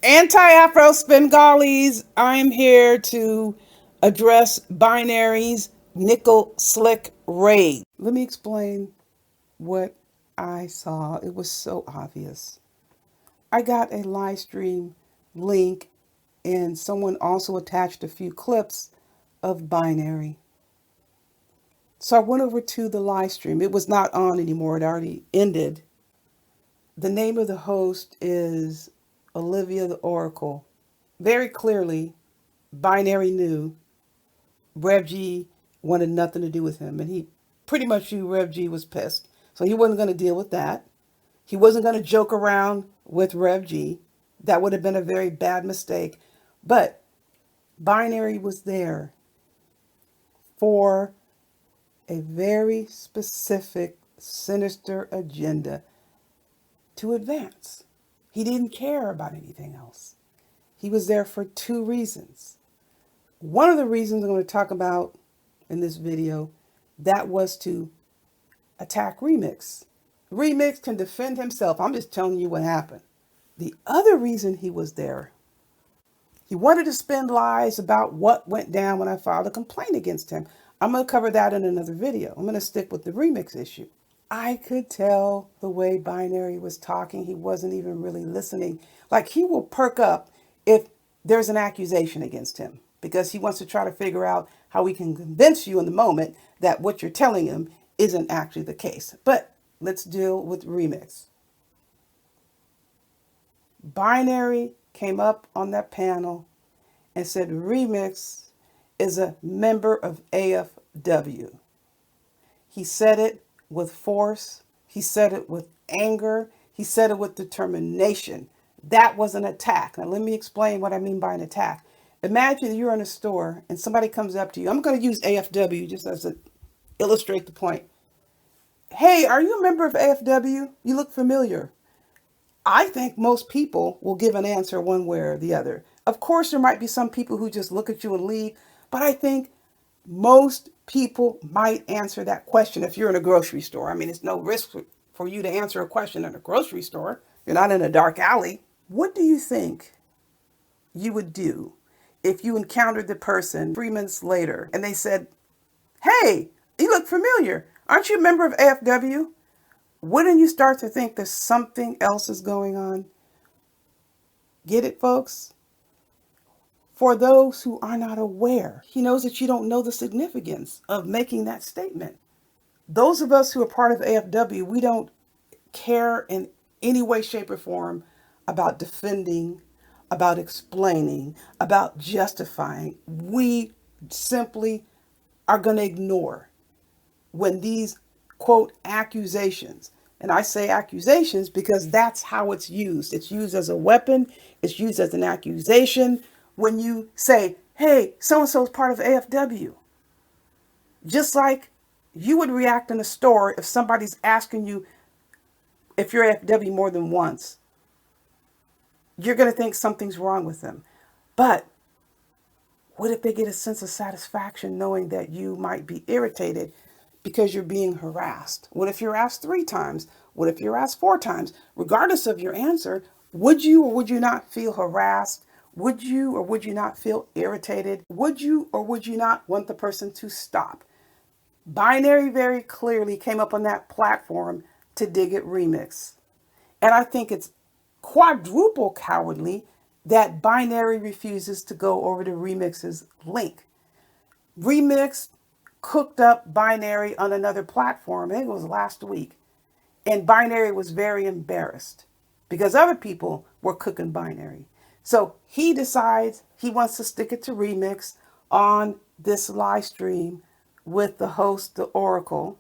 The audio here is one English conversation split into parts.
Anti-Afro Spengalis, I'm here to address binaries nickel slick raid. Let me explain what I saw. It was so obvious. I got a live stream link and someone also attached a few clips of binary. So I went over to the live stream. It was not on anymore, it already ended. The name of the host is Olivia the Oracle. Very clearly, Binary knew Rev G wanted nothing to do with him, and he pretty much knew Rev G was pissed. So he wasn't going to deal with that. He wasn't going to joke around with Rev G. That would have been a very bad mistake. But Binary was there for a very specific, sinister agenda to advance. He didn't care about anything else. He was there for two reasons. One of the reasons I'm going to talk about in this video, that was to attack Remix. Remix can defend himself. I'm just telling you what happened. The other reason he was there, he wanted to spin lies about what went down when I filed a complaint against him. I'm going to cover that in another video. I'm going to stick with the Remix issue. I could tell the way Binary was talking, he wasn't even really listening. Like, he will perk up if there's an accusation against him because he wants to try to figure out how he can convince you in the moment that what you're telling him isn't actually the case. But let's deal with Remix. Binary came up on that panel and said Remix is a member of AFW. He said it with force. He said it with anger. He said it with determination. That was an attack. Now, let me explain what I mean by an attack. Imagine you're in a store and somebody comes up to you. I'm going to use AFW just as to illustrate the point. Hey, are you a member of AFW? You look familiar. I think most people will give an answer one way or the other. Of course, there might be some people who just look at you and leave, but I think most people might answer that question if you're in a grocery store. I mean, it's no risk for you to answer a question in a grocery store. You're not in a dark alley. What do you think you would do if you encountered the person 3 minutes later and they said, hey, you look familiar. Aren't you a member of AFW? Wouldn't you start to think there's something else is going on? Get it, folks? For those who are not aware, he knows that you don't know the significance of making that statement. Those of us who are part of AFW, we don't care in any way, shape, or form about defending, about explaining, about justifying. We simply are going to ignore when these quote accusations, and I say accusations because that's how it's used. It's used as a weapon. It's used as an accusation. When you say, hey, so-and-so is part of AFW, just like you would react in a store if somebody's asking you if you're AFW more than once, you're going to think something's wrong with them. But what if they get a sense of satisfaction knowing that you might be irritated because you're being harassed? What if you're asked 3 times? What if you're asked 4 times? Regardless of your answer, would you or would you not feel harassed? Would you or would you not feel irritated? Would you or would you not want the person to stop? Binary very clearly came up on that platform to dig at Remix. And I think it's quadruple cowardly that Binary refuses to go over to Remix's link. Remix cooked up Binary on another platform. I think it was last week. And Binary was very embarrassed because other people were cooking Binary. So he decides he wants to stick it to Remix on this live stream with the host, the Oracle.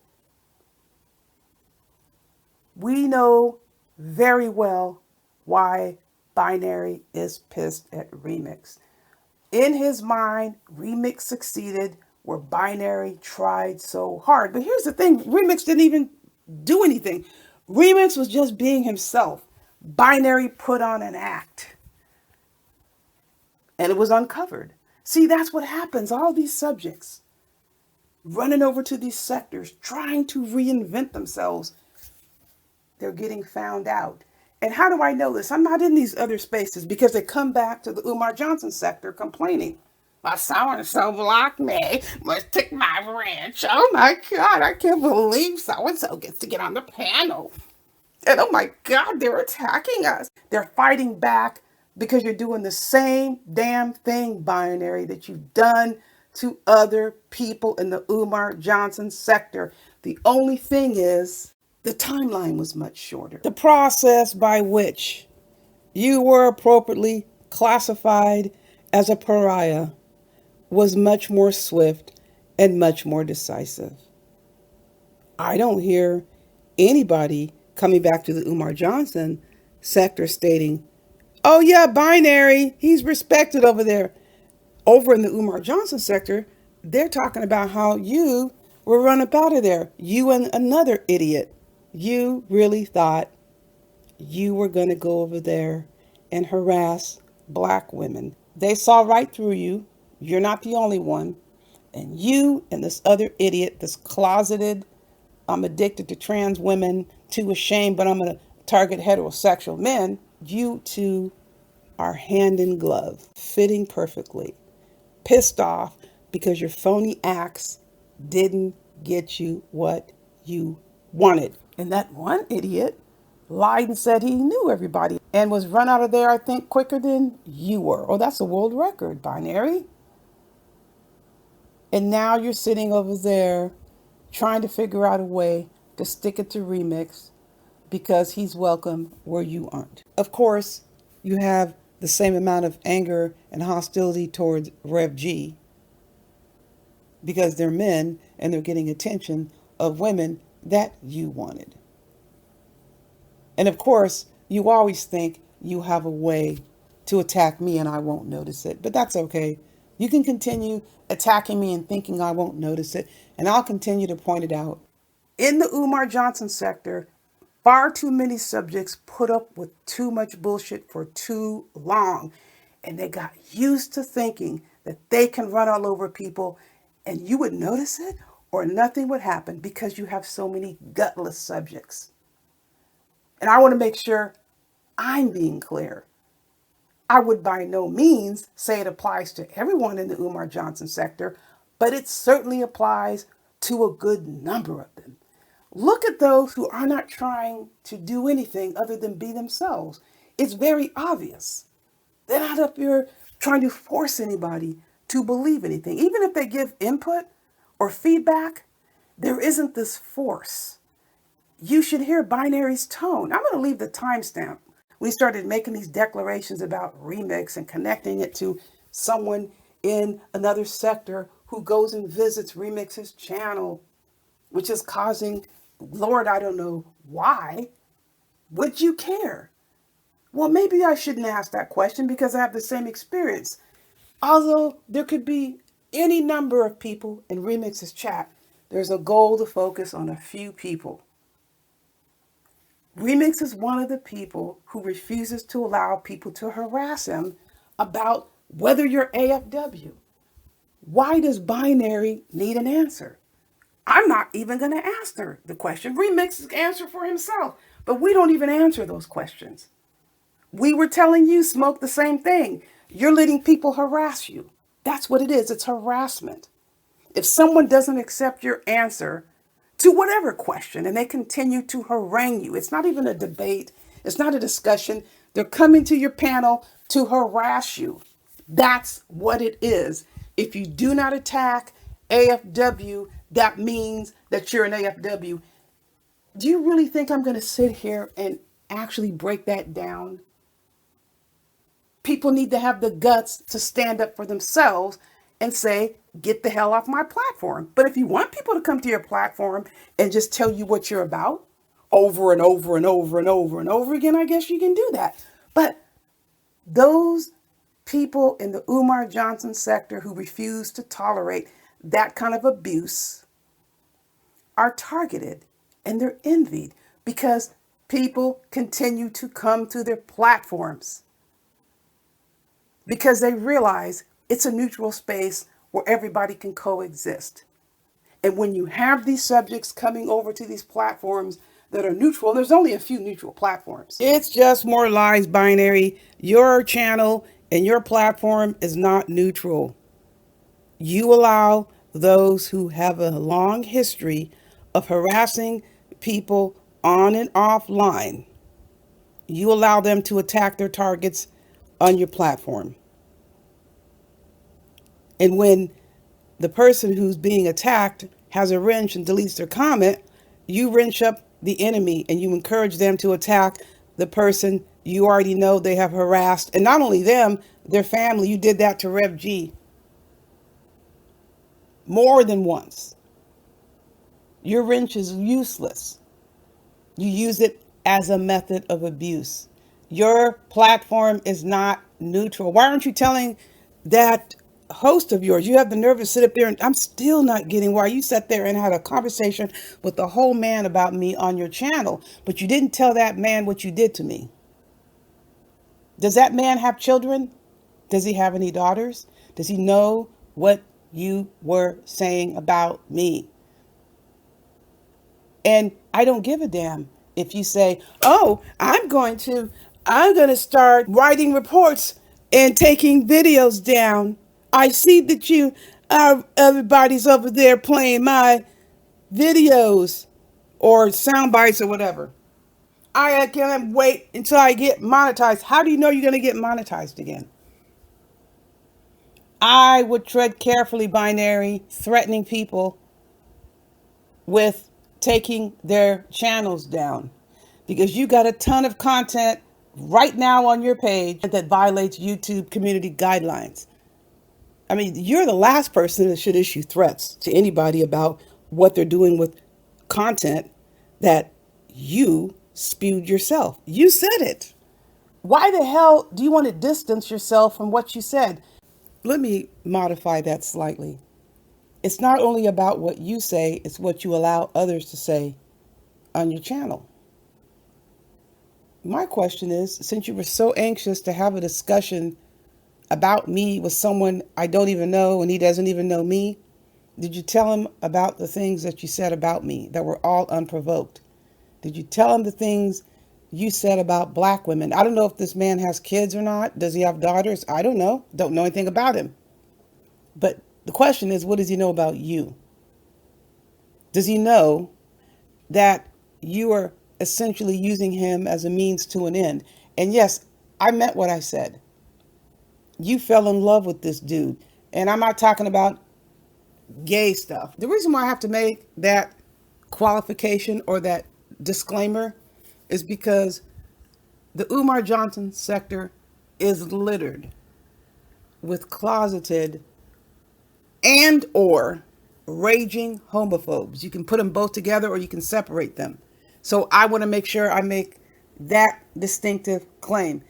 We know very well why Binary is pissed at Remix. In his mind, Remix succeeded where Binary tried so hard. But here's the thing, Remix didn't even do anything. Remix was just being himself. Binary put on an act. And it was uncovered. See, that's what happens. All these subjects running over to these sectors, trying to reinvent themselves, they're getting found out. And how do I know this? I'm not in these other spaces because they come back to the Umar Johnson sector complaining. Well, so and so blocked me. Must take my ranch. Oh my God, I can't believe so and so gets to get on the panel. And oh my God, they're attacking us. They're fighting back because you're doing the same damn thing, binary, that you've done to other people in the Umar Johnson sector. The only thing is, the timeline was much shorter. The process by which you were appropriately classified as a pariah was much more swift and much more decisive. I don't hear anybody coming back to the Umar Johnson sector stating, oh, yeah, binary, he's respected over there. Over in the Umar Johnson sector, they're talking about how you were run up out of there. You and another idiot. You really thought you were going to go over there and harass black women. They saw right through you. You're not the only one. And you and this other idiot, this closeted, I'm addicted to trans women, too ashamed, but I'm going to target heterosexual men. You two are hand in glove, fitting perfectly. Pissed off because your phony acts didn't get you what you wanted. And that one idiot lied and said he knew everybody and was run out of there, I think, quicker than you were. Oh, that's a world record, binary. And now you're sitting over there trying to figure out a way to stick it to Remix because he's welcome where you aren't. Of course, you have the same amount of anger and hostility towards Rev G because they're men and they're getting attention of women that you wanted. And of course, you always think you have a way to attack me and I won't notice it, but that's okay. You can continue attacking me and thinking I won't notice it, and I'll continue to point it out. In the Umar Johnson sector, far too many subjects put up with too much bullshit for too long, and they got used to thinking that they can run all over people and you would notice it or nothing would happen because you have so many gutless subjects. And I want to make sure I'm being clear. I would by no means say it applies to everyone in the Umar Johnson sector, but it certainly applies to a good number of them. Look at those who are not trying to do anything other than be themselves. It's very obvious. They're not up here trying to force anybody to believe anything. Even if they give input or feedback, there isn't this force. You should hear Binary's tone. I'm going to leave the timestamp. We started making these declarations about Remix and connecting it to someone in another sector who goes and visits Remix's channel, which is causing, Lord, I don't know why. Would you care? Well, maybe I shouldn't ask that question because I have the same experience. Although there could be any number of people in Remix's chat, there's a goal to focus on a few people. Remix is one of the people who refuses to allow people to harass him about whether you're AFW. Why does Binary need an answer? I'm not even going to ask her the question. Remix answer for himself, but we don't even answer those questions. We were telling you, Smoke, the same thing. You're letting people harass you. That's what it is. It's harassment. If someone doesn't accept your answer to whatever question and they continue to harangue you, it's not even a debate. It's not a discussion. They're coming to your panel to harass you. That's what it is. If you do not attack AFW, that means that you're an AFW. Do you really think I'm going to sit here and actually break that down? People need to have the guts to stand up for themselves and say, get the hell off my platform. But if you want people to come to your platform and just tell you what you're about over and over and over and over and over again, I guess you can do that. But those people in the Umar Johnson sector who refuse to tolerate that kind of abuse are targeted and they're envied because people continue to come to their platforms because they realize it's a neutral space where everybody can coexist. And when you have these subjects coming over to these platforms, that are neutral. There's only a few neutral platforms. It's just more lies, binary. Your channel and your platform is not neutral. You allow those who have a long history of harassing people on and offline, you allow them to attack their targets on your platform. And when the person who's being attacked has a wrench and deletes their comment, you wrench up the enemy and you encourage them to attack the person you already know they have harassed. And not only them, their family. You did that to Rev G more than once. Your wrench is useless. You use it as a method of abuse. Your platform is not neutral. Why aren't you telling that host of yours? You have the nerve to sit up there, and I'm still not getting why you sat there and had a conversation with the whole man about me on your channel, but you didn't tell that man what you did to me. Does that man have children? Does he have any daughters? Does he know what you were saying about me? And I don't give a damn if you say, "Oh, I'm going to start writing reports and taking videos down. I see that everybody's over there playing my videos or sound bites or whatever. I can't wait until I get monetized." How do you know you're going to get monetized again? I would tread carefully, binary, threatening people with taking their channels down, because you got a ton of content right now on your page that violates YouTube community guidelines. I mean, you're the last person that should issue threats to anybody about what they're doing with content that you spewed yourself. You said it. Why the hell do you want to distance yourself from what you said? Let me modify that slightly. It's not only about what you say, it's what you allow others to say on your channel. My question is, since you were so anxious to have a discussion about me with someone I don't even know and he doesn't even know me, did you tell him about the things that you said about me that were all unprovoked? Did you tell him the things you said about black women? I don't know if this man has kids or not. Does he have daughters? I don't know. Don't know anything about him. But the question is, what does he know about you? Does he know that you are essentially using him as a means to an end? And yes, I meant what I said. You fell in love with this dude. And I'm not talking about gay stuff. The reason why I have to make that qualification or that disclaimer is because the Umar Johnson sector is littered with closeted and or raging homophobes. You can put them both together or you can separate them. So I want to make sure I make that distinctive claim.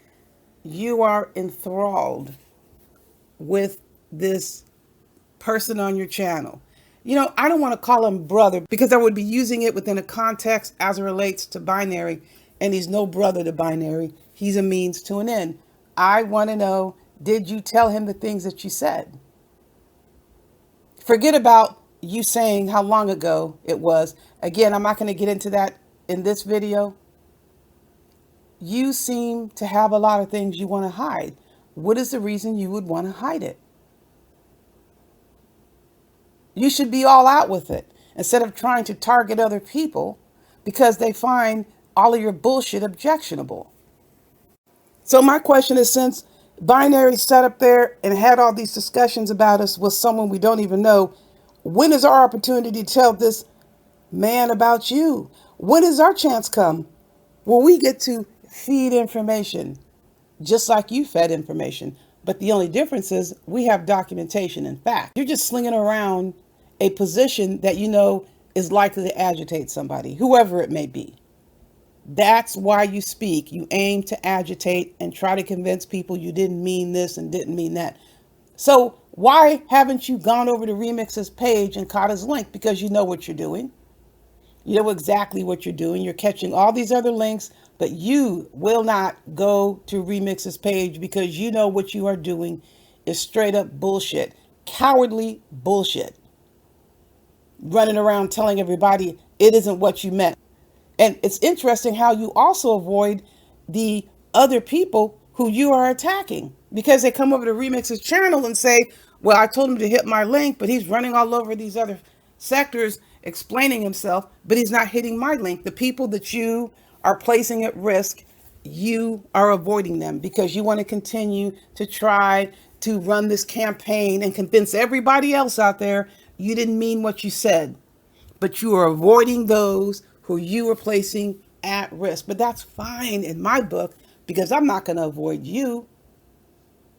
You are enthralled with this person on your channel. You know, I don't want to call him brother because I would be using it within a context as it relates to binary, and he's no brother to binary. He's a means to an end. I want to know, did you tell him the things that you said? Forget about you saying how long ago it was. Again, I'm not going to get into that in this video. You seem to have a lot of things you want to hide. What is the reason you would want to hide it? You should be all out with it instead of trying to target other people because they find all of your bullshit objectionable. So my question is, since Binary sat up there and had all these discussions about us with someone we don't even know, when is our opportunity to tell this man about you? When does our chance come? Well, we get to feed information just like you fed information. But the only difference is we have documentation and fact. You're just slinging around a position that you know is likely to agitate somebody, whoever it may be. That's why you speak. You aim to agitate and try to convince people you didn't mean this and didn't mean that. So why haven't you gone over to Remix's page and caught his link? Because you know what you're doing. You know exactly what you're doing. You're catching all these other links, but you will not go to Remix's page because you know what you are doing is straight up bullshit. Cowardly bullshit. Running around telling everybody it isn't what you meant. And it's interesting how you also avoid the other people who you are attacking because they come over to Remix's channel and say, well, I told him to hit my link, but he's running all over these other sectors explaining himself, but he's not hitting my link. The people that you are placing at risk, you are avoiding them because you want to continue to try to run this campaign and convince everybody else out there you didn't mean what you said, but you are avoiding those who you are placing at risk. But that's fine in my book because I'm not going to avoid you.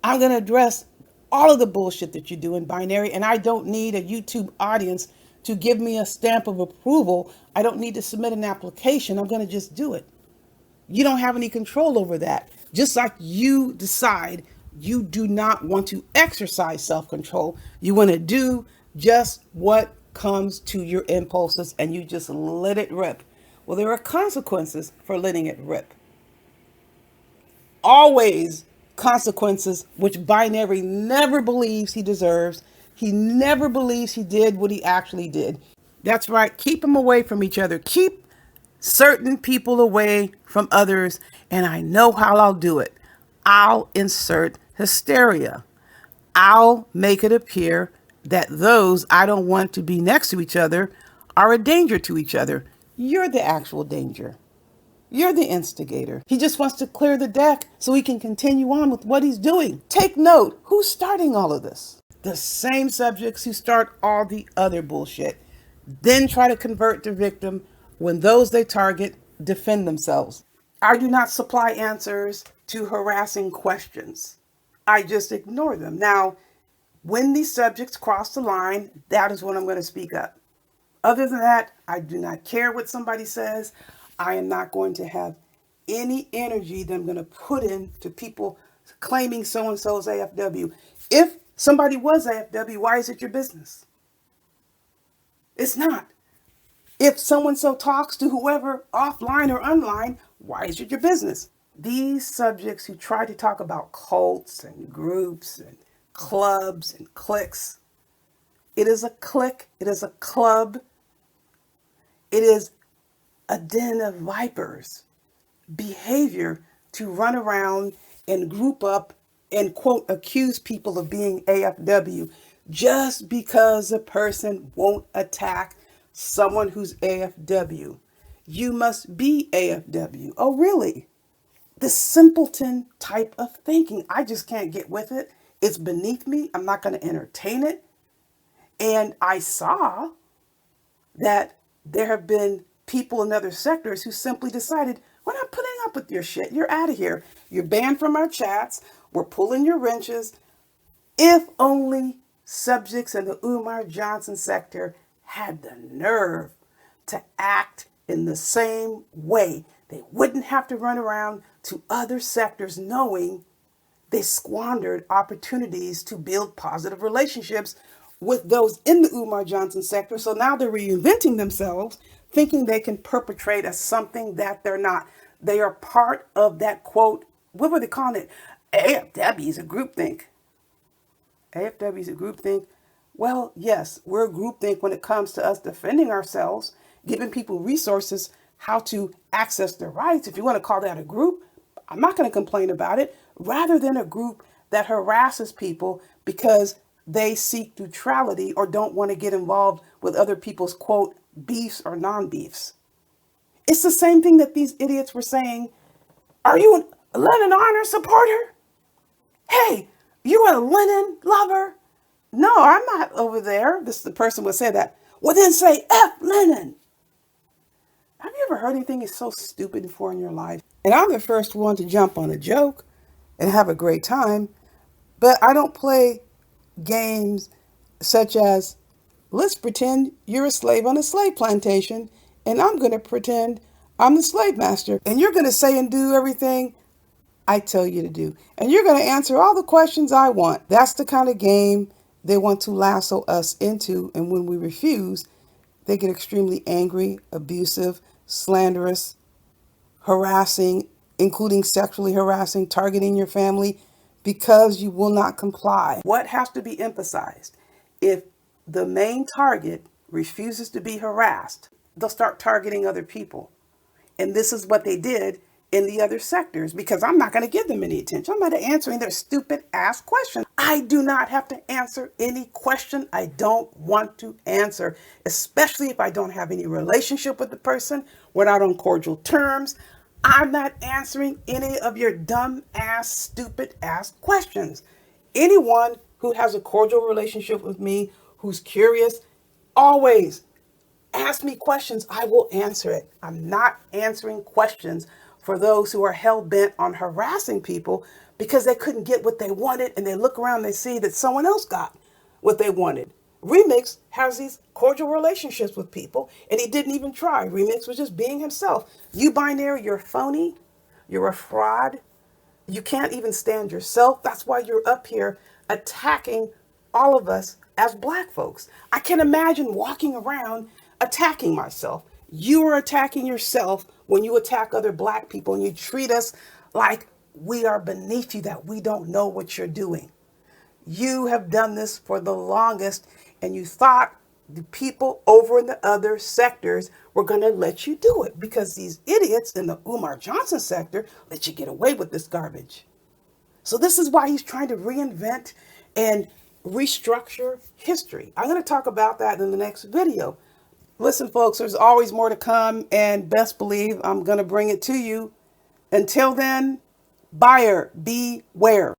I'm going to address all of the bullshit that you do in binary, and I don't need a YouTube audience to give me a stamp of approval. I don't need to submit an application. I'm going to just do it. You don't have any control over that. Just like you decide you do not want to exercise self-control. You want to do just what comes to your impulses and you just let it rip. Well, there are consequences for letting it rip. Always consequences which binary never believes he deserves. He never believes he did what he actually did. That's right. Keep them away from each other. Keep certain people away from others. And I know how I'll do it. I'll insert hysteria. I'll make it appear that those I don't want to be next to each other are a danger to each other. You're the actual danger. You're the instigator. He just wants to clear the deck so he can continue on with what he's doing. Take note, who's starting all of this? The same subjects who start all the other bullshit. Then try to convert the victim when those they target defend themselves. I do not supply answers to harassing questions. I just ignore them. Now, when these subjects cross the line, that is when I'm going to speak up. Other than that, I do not care what somebody says. I am not going to have any energy that I'm going to put into people claiming so-and-so is AFW. If somebody was AFW, why is it your business? It's not. If so-and-so talks to whoever offline or online, why is it your business? These subjects who try to talk about cults and groups and clubs and cliques, it is a clique, it is a club, it is a den of vipers behavior to run around and group up and quote accuse people of being AFW just because a person won't attack someone who's AFW. You must be AFW. Oh, really? The simpleton type of thinking. I just can't get with it. It's beneath me. I'm not going to entertain it. And I saw that there have been people in other sectors who simply decided, we're not putting up with your shit. You're out of here. You're banned from our chats. We're pulling your wrenches. If only subjects in the Umar Johnson sector had the nerve to act in the same way, they wouldn't have to run around to other sectors knowing they squandered opportunities to build positive relationships with those in the Umar Johnson sector. So now they're reinventing themselves, thinking they can perpetrate as something that they're not. They are part of that quote, what were they calling it? AFW is a groupthink. AFW is a groupthink. Well, yes, we're a groupthink when it comes to us defending ourselves, giving people resources how to access their rights. If you want to call that a group, I'm not going to complain about it, rather than a group that harasses people because they seek neutrality or don't want to get involved with other people's, quote, beefs or non-beefs. It's the same thing that these idiots were saying. Are you a Lenin honor supporter? Hey, you a Lenin lover? No, I'm not over there. The person would say that. Well, then say F Lenin. Have you ever heard anything is so stupid before in your life? And I'm the first one to jump on a joke and have a great time, but I don't play games such as, let's pretend you're a slave on a slave plantation, and I'm going to pretend I'm the slave master, and you're going to say and do everything I tell you to do, and you're going to answer all the questions I want. That's the kind of game they want to lasso us into, and when we refuse, they get extremely angry, abusive, slanderous, harassing, including sexually harassing, targeting your family because you will not comply. What has to be emphasized? If the main target refuses to be harassed, they'll start targeting other people. And this is what they did in the other sectors, because I'm not going to give them any attention. I'm not answering their stupid ass questions. I do not have to answer any question I don't want to answer, especially if I don't have any relationship with the person. We're not on cordial terms. I'm not answering any of your dumb ass, stupid ass questions. Anyone who has a cordial relationship with me, who's curious, always ask me questions. I will answer it. I'm not answering questions for those who are hell bent on harassing people because they couldn't get what they wanted, and they look around and they see that someone else got what they wanted. Remix has these cordial relationships with people, and he didn't even try. Remix was just being himself. You binary, you're phony, you're a fraud, you can't even stand yourself. That's why you're up here attacking all of us as black folks. I can imagine walking around attacking myself. You are attacking yourself when you attack other black people and you treat us like we are beneath you, that we don't know what you're doing. You have done this for the longest, and you thought the people over in the other sectors were going to let you do it because these idiots in the Umar Johnson sector let you get away with this garbage. So this is why he's trying to reinvent and restructure history. I'm going to talk about that in the next video. Listen, folks, there's always more to come, and best believe I'm going to bring it to you. Until then, buyer beware.